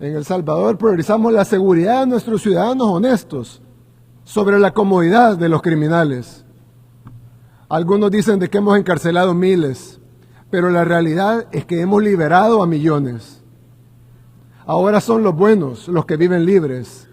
En El Salvador priorizamos la seguridad de nuestros ciudadanos honestos sobre la comodidad de los criminales. Algunos dicen de que hemos encarcelado miles, pero la realidad es que hemos liberado a millones. Ahora son los buenos los que viven libres,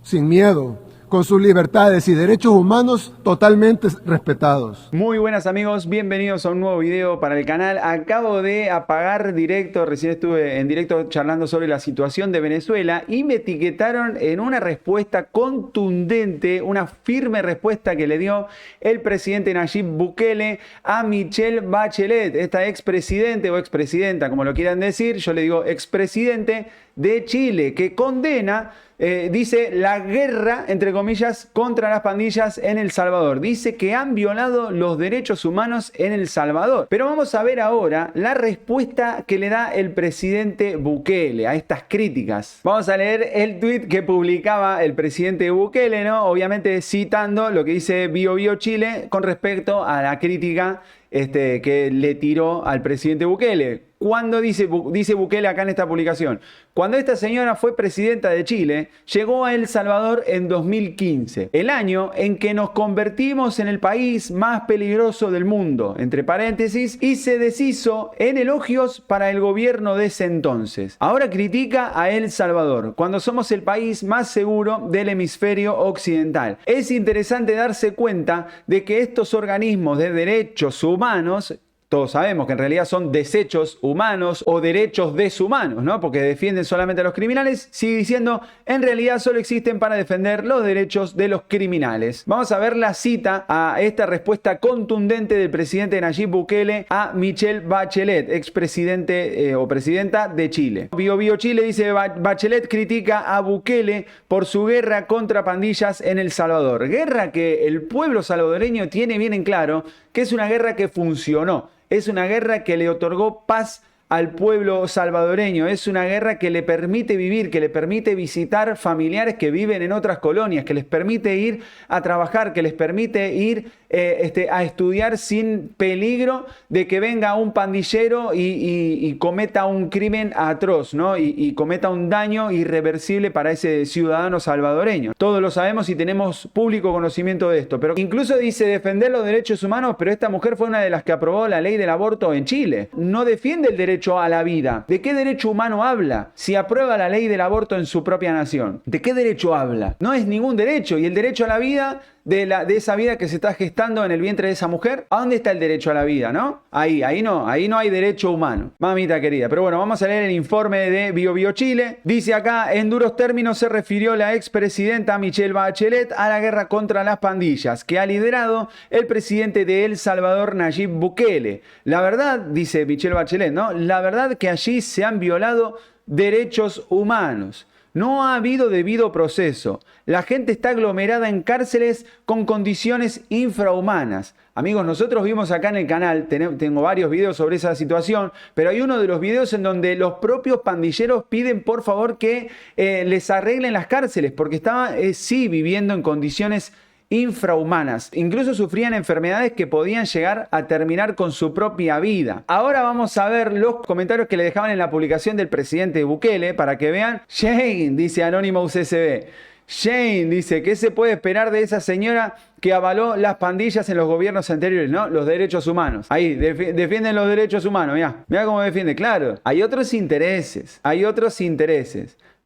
sin miedo, con sus libertades y derechos humanos totalmente respetados. Muy buenas amigos, bienvenidos a un nuevo video para el canal. Acabo de apagar directo, recién estuve en directo charlando sobre la situación de Venezuela y me etiquetaron en una respuesta contundente, una firme respuesta que le dio el presidente Nayib Bukele a Michelle Bachelet, esta expresidente o expresidenta, como lo quieran decir, yo le digo expresidente de Chile, que condena, dice, la guerra, entre comillas, contra las pandillas en El Salvador. Dice que han violado los derechos humanos en El Salvador. Pero vamos a ver ahora la respuesta que le da el presidente Bukele a estas críticas. Vamos a leer el tweet que publicaba el presidente Bukele, ¿no? Obviamente citando lo que dice BioBio Chile con respecto a la crítica que le tiró al presidente Bukele. Cuando dice Bukele acá en esta publicación, cuando esta señora fue presidenta de Chile, llegó a El Salvador en 2015, el año en que nos convertimos en el país más peligroso del mundo, entre paréntesis, y se deshizo en elogios para el gobierno de ese entonces. Ahora critica a El Salvador, cuando somos el país más seguro del hemisferio occidental. Es interesante darse cuenta de que estos organismos de derechos humanos, todos sabemos que en realidad son desechos humanos o derechos deshumanos, ¿no? Porque defienden solamente a los criminales. Sigue diciendo, en realidad solo existen para defender los derechos de los criminales. Vamos a ver la cita a esta respuesta contundente del presidente Nayib Bukele a Michelle Bachelet, expresidente o presidenta de Chile. BioBio Chile dice, Bachelet critica a Bukele por su guerra contra pandillas en El Salvador. Guerra que el pueblo salvadoreño tiene bien en claro que es una guerra que funcionó. Es una guerra que le otorgó paz al pueblo salvadoreño. Es una guerra que le permite vivir, que le permite visitar familiares que viven en otras colonias, que les permite ir a trabajar, que les permite ir a estudiar sin peligro de que venga un pandillero y cometa un crimen atroz, ¿no? Y cometa un daño irreversible para ese ciudadano salvadoreño. Todos lo sabemos y tenemos público conocimiento de esto. Pero incluso dice defender los derechos humanos, pero esta mujer fue una de las que aprobó la ley del aborto en Chile. No defiende el derecho a la vida. ¿De qué derecho humano habla si aprueba la ley del aborto en su propia nación? ¿De qué derecho habla? No es ningún derecho. Y el derecho a la vida de esa vida que se está gestando en el vientre de esa mujer, ¿a dónde está el derecho a la vida, no? Ahí no hay derecho humano, mamita querida. Pero bueno, vamos a leer el informe de BioBio Chile. Dice acá, en duros términos se refirió la expresidenta Michelle Bachelet a la guerra contra las pandillas que ha liderado el presidente de El Salvador, Nayib Bukele. La verdad, dice Michelle Bachelet, ¿no? La verdad que allí se han violado derechos humanos. No ha habido debido proceso. La gente está aglomerada en cárceles con condiciones infrahumanas. Amigos, nosotros vimos acá en el canal, tengo varios videos sobre esa situación, pero hay uno de los videos en donde los propios pandilleros piden por favor que les arreglen las cárceles, porque estaban sí viviendo en condiciones infrahumanas. Incluso sufrían enfermedades que podían llegar a terminar con su propia vida. Ahora vamos a ver los comentarios que le dejaban en la publicación del presidente Bukele para que vean. Shane, dice Anonymous SB. Shane dice, ¿qué se puede esperar de esa señora que avaló las pandillas en los gobiernos anteriores, ¿no? Los derechos humanos. Ahí, defienden los derechos humanos, mirá cómo defiende. Claro, hay otros intereses,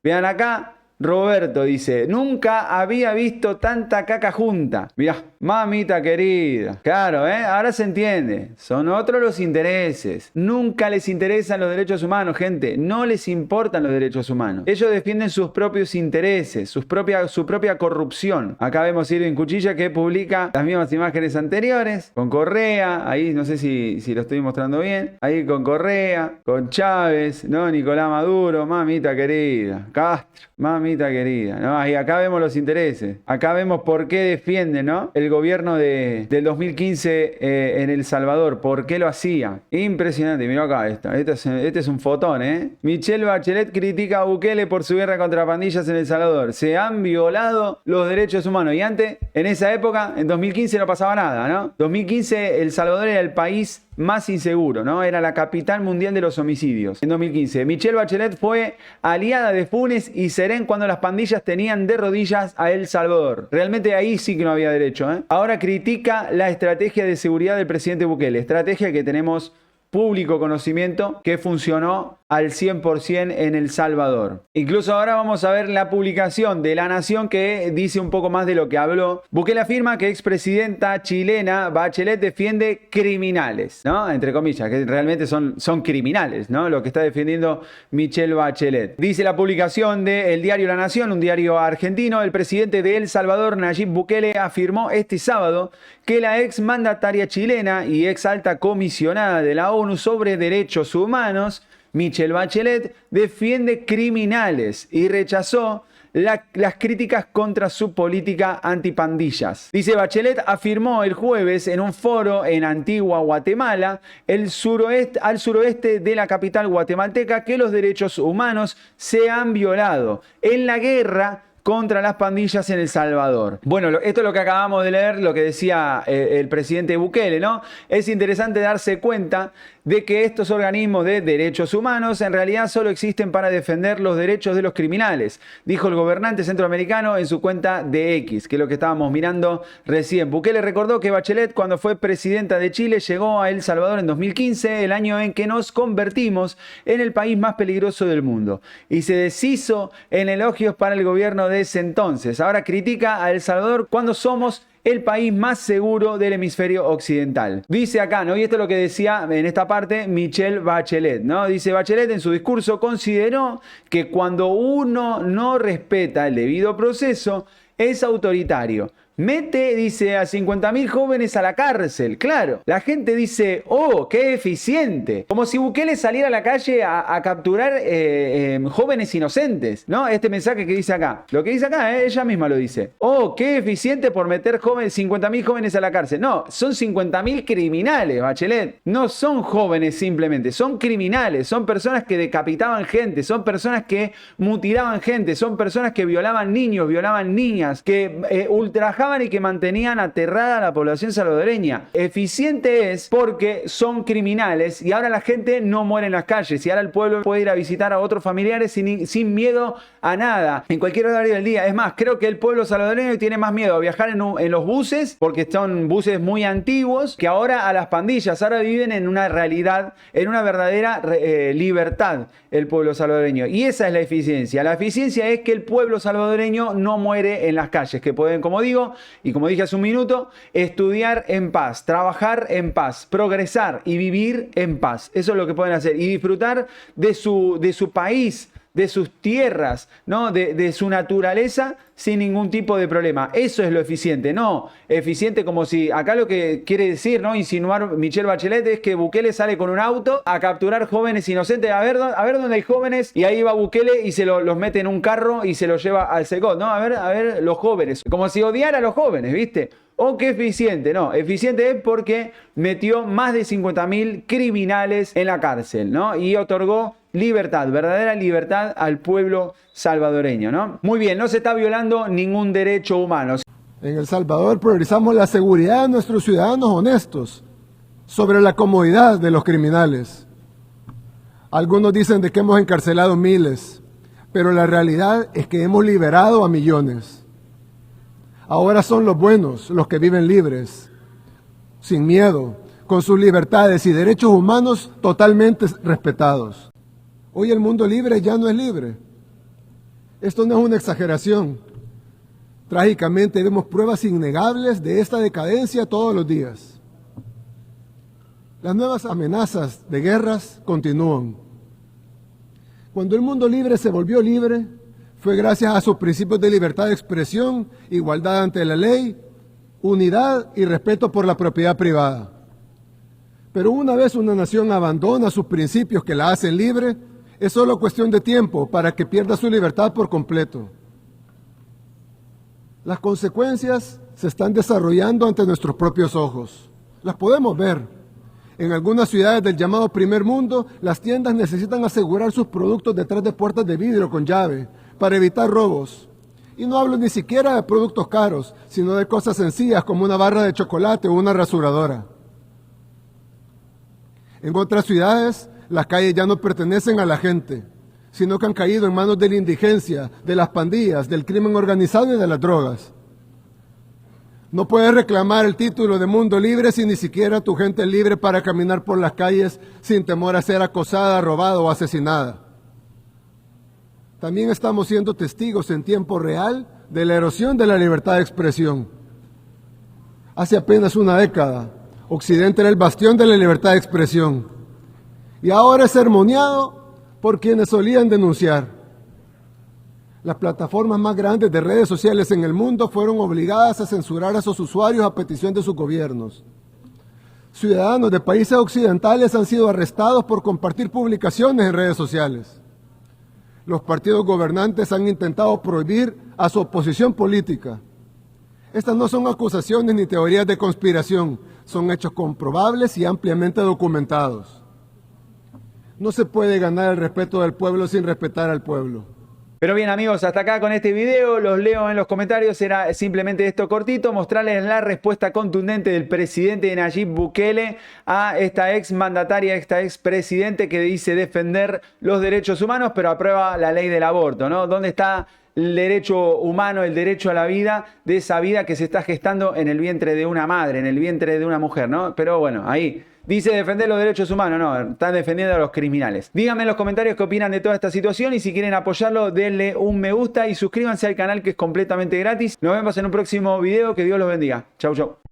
Vean acá. Roberto dice, nunca había visto tanta caca junta. Mirá, mamita querida. Claro, ahora se entiende. Son otros los intereses. Nunca les interesan los derechos humanos, gente. No les importan los derechos humanos. Ellos defienden sus propios intereses, su propia corrupción. Acá vemos Irving Cuchilla que publica las mismas imágenes anteriores. Con Correa, ahí no sé si lo estoy mostrando bien. Ahí con Correa, con Chávez, ¿no? Nicolás Maduro, mamita querida. Castro, mamita mamita querida, ¿no? Y acá vemos los intereses. Acá vemos por qué defiende, ¿no?, el gobierno del 2015 en El Salvador. ¿Por qué lo hacía? Impresionante. Mirá acá esto. Este es un fotón, ¿eh? Michelle Bachelet critica a Bukele por su guerra contra pandillas en El Salvador. Se han violado los derechos humanos. Y antes, en esa época, en 2015 no pasaba nada, ¿no? 2015 El Salvador era el país más inseguro, ¿no? Era la capital mundial de los homicidios. En 2015, Michelle Bachelet fue aliada de Funes y Serén cuando las pandillas tenían de rodillas a El Salvador. Realmente ahí sí que no había derecho, ¿eh? Ahora critica la estrategia de seguridad del presidente Bukele. Estrategia que tenemos público conocimiento que funcionó al 100% en El Salvador. Incluso ahora vamos a ver la publicación de La Nación que dice un poco más de lo que habló. Bukele afirma que expresidenta chilena Bachelet defiende criminales, ¿no? Entre comillas, que realmente son criminales, ¿no? Lo que está defendiendo Michelle Bachelet. Dice la publicación del diario La Nación, un diario argentino, el presidente de El Salvador, Nayib Bukele, afirmó este sábado que la ex mandataria chilena y ex alta comisionada de la ONU sobre derechos humanos, Michelle Bachelet, defiende criminales y rechazó las críticas contra su política antipandillas. Dice, Bachelet afirmó el jueves en un foro en Antigua, Guatemala, al suroeste de la capital guatemalteca, que los derechos humanos se han violado en la guerra contra las pandillas en El Salvador. Bueno, esto es lo que acabamos de leer, lo que decía el presidente Bukele, ¿no? Es interesante darse cuenta de que estos organismos de derechos humanos en realidad solo existen para defender los derechos de los criminales, dijo el gobernante centroamericano en su cuenta de X, que es lo que estábamos mirando recién. Bukele recordó que Bachelet, cuando fue presidenta de Chile, llegó a El Salvador en 2015, el año en que nos convertimos en el país más peligroso del mundo, y se deshizo en elogios para el gobierno de ese entonces. Ahora critica a El Salvador cuando somos el país más seguro del hemisferio occidental. Dice acá, ¿no? Y esto es lo que decía en esta parte Michelle Bachelet, ¿no? Dice, Bachelet en su discurso consideró que cuando uno no respeta el debido proceso, es autoritario. Mete, dice, a 50.000 jóvenes a la cárcel. Claro, la gente dice, oh, qué eficiente. Como si Bukele saliera a la calle a capturar jóvenes inocentes, ¿no? Este mensaje que dice acá. Lo que dice acá, ella misma lo dice. Oh, qué eficiente por meter 50.000 jóvenes a la cárcel. No, son 50.000 criminales, Bachelet. No son jóvenes simplemente, son criminales. Son personas que decapitaban gente, son personas que mutilaban gente, son personas que violaban niños, violaban niñas, que ultrajaban y que mantenían aterrada a la población salvadoreña. Eficiente es porque son criminales y ahora la gente no muere en las calles y ahora el pueblo puede ir a visitar a otros familiares sin miedo a nada, en cualquier horario del día. Es más, creo que el pueblo salvadoreño tiene más miedo a viajar en los buses, porque son buses muy antiguos, que ahora a las pandillas. Ahora viven en una realidad, en una verdadera libertad el pueblo salvadoreño. Y esa es la eficiencia. La eficiencia es que el pueblo salvadoreño no muere en las calles, que pueden, como digo, y como dije hace un minuto, estudiar en paz, trabajar en paz, progresar y vivir en paz. Eso es lo que pueden hacer. Y disfrutar de su país, de sus tierras, ¿no? De su naturaleza sin ningún tipo de problema. Eso es lo eficiente, no eficiente como si acá lo que quiere decir, ¿no? Insinuar Michelle Bachelet es que Bukele sale con un auto a capturar jóvenes inocentes, a ver dónde hay jóvenes, y ahí va Bukele y se los mete en un carro y se los lleva al Secot, ¿no? A ver los jóvenes, como si odiara a los jóvenes, ¿viste? Oh, qué eficiente. No, eficiente es porque metió más de 50.000 criminales en la cárcel, ¿no? Y otorgó libertad, verdadera libertad al pueblo salvadoreño, ¿no? Muy bien, no se está violando ningún derecho humano. En El Salvador priorizamos la seguridad de nuestros ciudadanos honestos sobre la comodidad de los criminales. Algunos dicen de que hemos encarcelado miles, pero la realidad es que hemos liberado a millones. Ahora son los buenos los que viven libres, sin miedo, con sus libertades y derechos humanos totalmente respetados. Hoy el mundo libre ya no es libre. Esto no es una exageración. Trágicamente vemos pruebas innegables de esta decadencia todos los días. Las nuevas amenazas de guerras continúan. Cuando el mundo libre se volvió libre, fue gracias a sus principios de libertad de expresión, igualdad ante la ley, unidad y respeto por la propiedad privada. Pero una vez una nación abandona sus principios que la hacen libre, es solo cuestión de tiempo para que pierda su libertad por completo. Las consecuencias se están desarrollando ante nuestros propios ojos. Las podemos ver. En algunas ciudades del llamado primer mundo, las tiendas necesitan asegurar sus productos detrás de puertas de vidrio con llave para evitar robos. Y no hablo ni siquiera de productos caros, sino de cosas sencillas como una barra de chocolate o una rasuradora. En otras ciudades, las calles ya no pertenecen a la gente, sino que han caído en manos de la indigencia, de las pandillas, del crimen organizado y de las drogas. No puedes reclamar el título de mundo libre si ni siquiera tu gente es libre para caminar por las calles sin temor a ser acosada, robada o asesinada. También estamos siendo testigos en tiempo real de la erosión de la libertad de expresión. Hace apenas una década, Occidente era el bastión de la libertad de expresión y ahora es sermoneado por quienes solían denunciar. Las plataformas más grandes de redes sociales en el mundo fueron obligadas a censurar a sus usuarios a petición de sus gobiernos. Ciudadanos de países occidentales han sido arrestados por compartir publicaciones en redes sociales. Los partidos gobernantes han intentado prohibir a su oposición política. Estas no son acusaciones ni teorías de conspiración, son hechos comprobables y ampliamente documentados. No se puede ganar el respeto del pueblo sin respetar al pueblo. Pero bien amigos, hasta acá con este video, los leo en los comentarios, era simplemente esto cortito, mostrarles la respuesta contundente del presidente Nayib Bukele a esta ex mandataria, esta ex presidente que dice defender los derechos humanos, pero aprueba la ley del aborto, ¿no? ¿Dónde está el derecho humano, el derecho a la vida, de esa vida que se está gestando en el vientre de una madre, en el vientre de una mujer, ¿no? Pero bueno, ahí dice defender los derechos humanos, no, están defendiendo a los criminales. Díganme en los comentarios qué opinan de toda esta situación y si quieren apoyarlo, denle un me gusta y suscríbanse al canal que es completamente gratis. Nos vemos en un próximo video, que Dios los bendiga. Chau, chau.